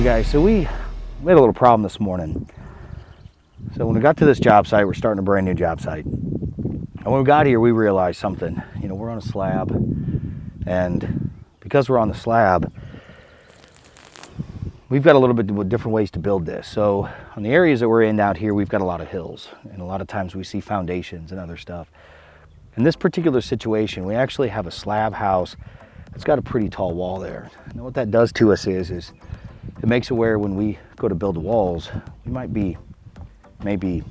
guys, so we had a little problem this morning. So when we got to this job site, we're starting a brand new job site. And when we got here, we realized something. You know, we're on a slab, and because we're on the slab, we've got a little bit of different ways to build this. So on the areas that we're in out here, we've got a lot of hills, and a lot of times we see foundations and other stuff. In this particular situation, we actually have a slab house that's got a pretty tall wall there. And what that does to us is it makes it where when we go to build the walls, we might be, maybe,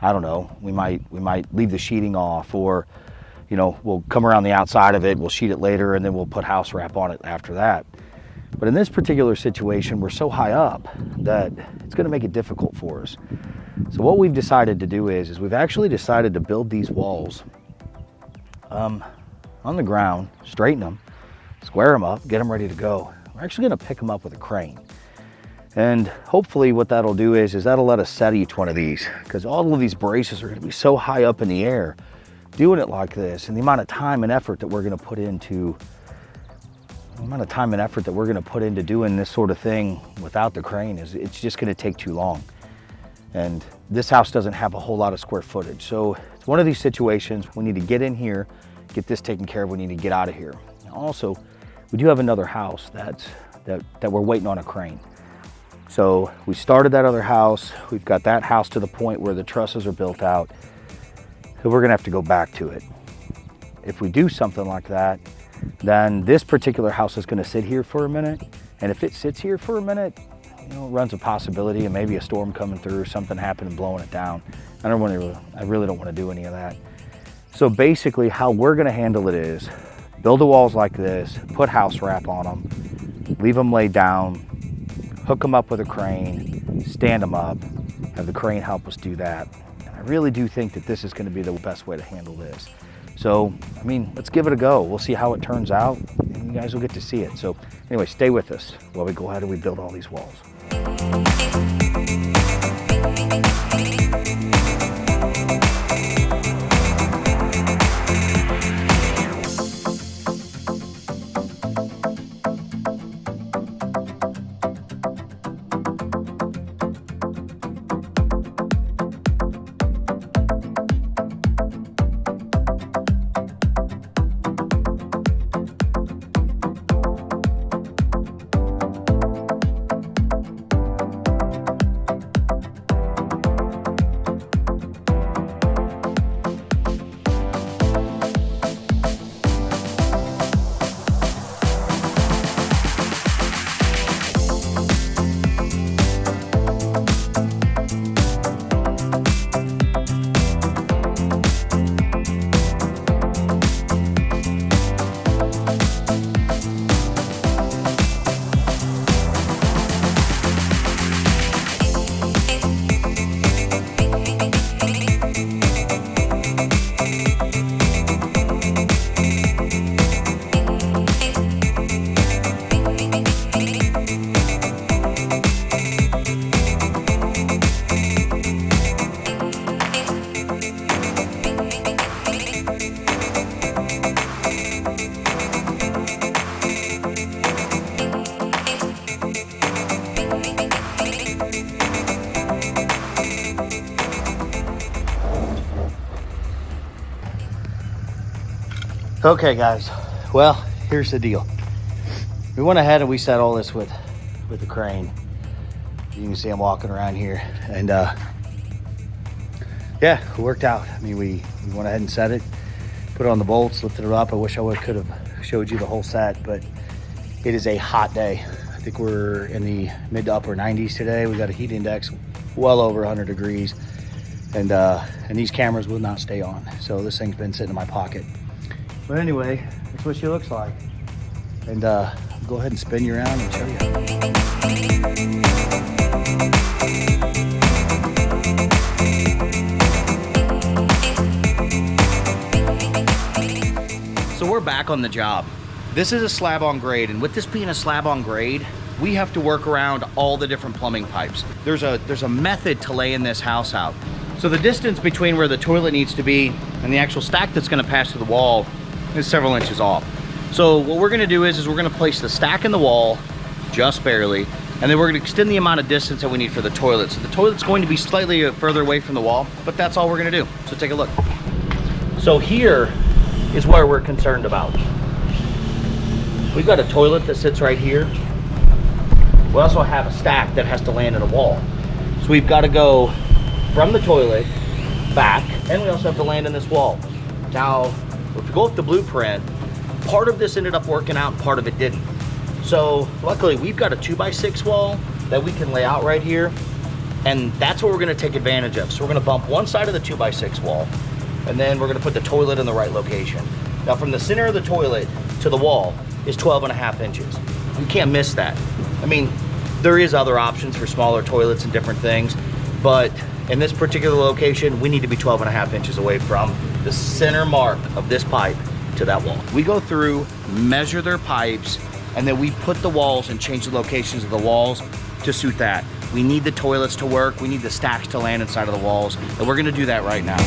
I don't know, we might leave the sheeting off, or, you know, we'll come around the outside of it, we'll sheet it later, and then we'll put house wrap on it after that. But in this particular situation, we're so high up that it's going to make it difficult for us. So what we've decided to do is we've actually decided to build these walls on the ground, straighten them, square them up, get them ready to go. We're actually going to pick them up with a crane. And hopefully what that'll do is that'll let us set each one of these, because all of these braces are going to be so high up in the air doing it like this, and the amount of time and effort that we're going to put into doing this sort of thing without the crane it's just going to take too long. And this house doesn't have a whole lot of square footage, so it's one of these situations we need to get in here, get this taken care of, we need to get out of here. Now also, we do have another house that we're waiting on a crane. So we started that other house, we've got that house to the point where the trusses are built out, so we're gonna have to go back to it. If we do something like that, then this particular house is gonna sit here for a minute, and if it sits here for a minute, you know, it runs a possibility of maybe a storm coming through, something happening, blowing it down. I really don't wanna do any of that. So basically how we're gonna handle it is build the walls like this, put house wrap on them, leave them laid down, hook them up with a crane, stand them up, have the crane help us do that. And I really do think that this is gonna be the best way to handle this. So, I mean, let's give it a go. We'll see how it turns out, and you guys will get to see it. So anyway, stay with us while we go ahead and we build all these walls. Okay guys, well, here's the deal. We went ahead and we set all this with the crane. You can see I'm walking around here, and yeah, it worked out. I mean, we went ahead and set it, put it on the bolts, lifted it up. I wish I could have showed you the whole set, but it is a hot day. I think we're in the mid to upper 90s today. We got a heat index well over 100 degrees, and these cameras will not stay on. So this thing's been sitting in my pocket. But anyway, that's what she looks like. And I'll go ahead and spin you around and show you. So we're back on the job. This is a slab on grade, and with this being a slab on grade, we have to work around all the different plumbing pipes. There's a method to laying this house out. So the distance between where the toilet needs to be and the actual stack that's gonna pass through the wall is several inches off. So what we're gonna do is we're gonna place the stack in the wall, just barely. And then we're gonna extend the amount of distance that we need for the toilet. So the toilet's going to be slightly further away from the wall, but that's all we're gonna do. So take a look. So here is where we're concerned about. We've got a toilet that sits right here. We also have a stack that has to land in a wall. So we've got to go from the toilet back, and we also have to land in this wall. Now, if we go with the blueprint, part of this ended up working out, part of it didn't. So luckily we've got a 2x6 wall that we can lay out right here, and that's what we're gonna take advantage of. So we're gonna bump one side of the 2x6 wall, and then we're gonna put the toilet in the right location. Now from the center of the toilet to the wall is 12.5 inches. You can't miss that. I mean, there is other options for smaller toilets and different things, but in this particular location, we need to be 12.5 inches away from the center mark of this pipe to that wall. We go through, measure their pipes, and then we put the walls and change the locations of the walls to suit that. We need the toilets to work, we need the stacks to land inside of the walls, and we're gonna do that right now.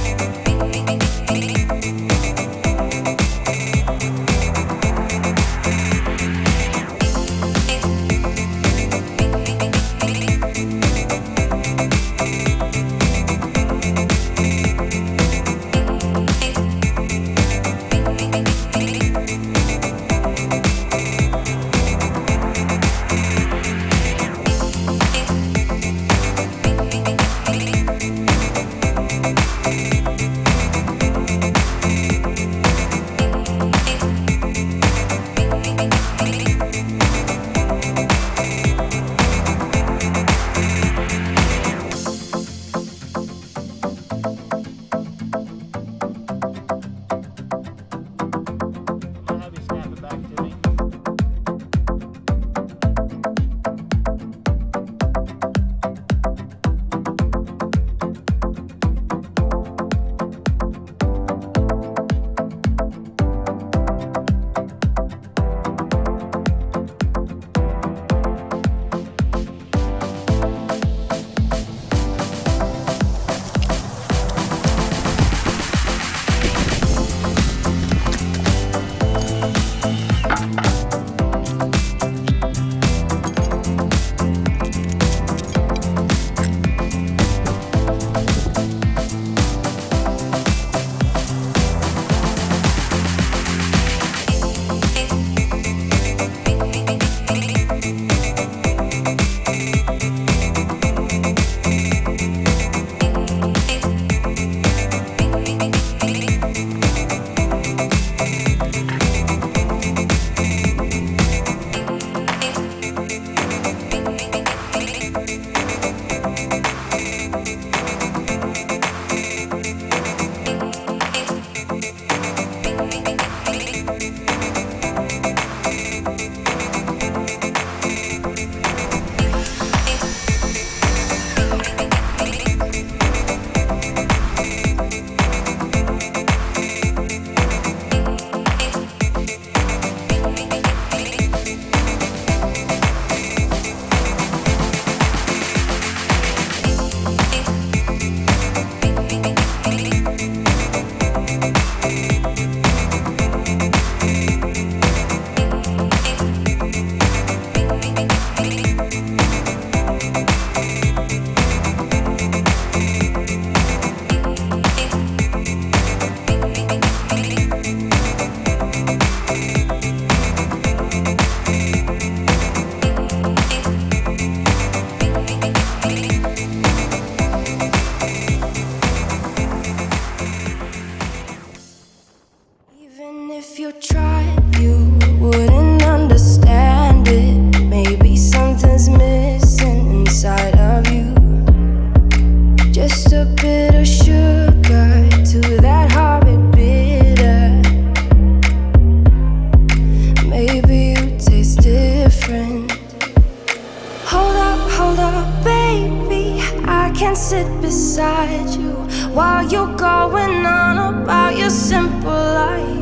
can sit beside you while you're going on about your simple life.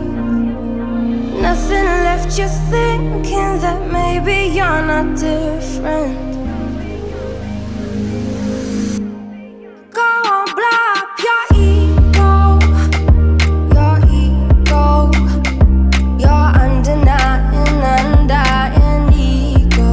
Nothing left you thinking that maybe you're not different. Go on, blow up your ego, your undenying, undying ego.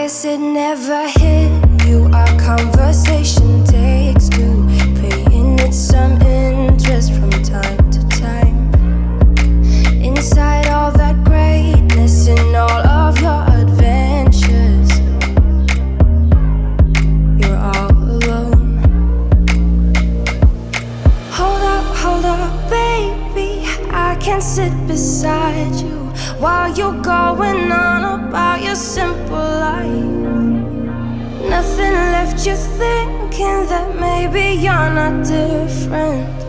guess it never hit you. Our conversation takes two, paying it some interest from time to time. Inside all that greatness and all of your adventures, you're all alone. Hold up, baby, I can sit beside you while you're going on about your simple life. Nothing left you thinking that maybe you're not different.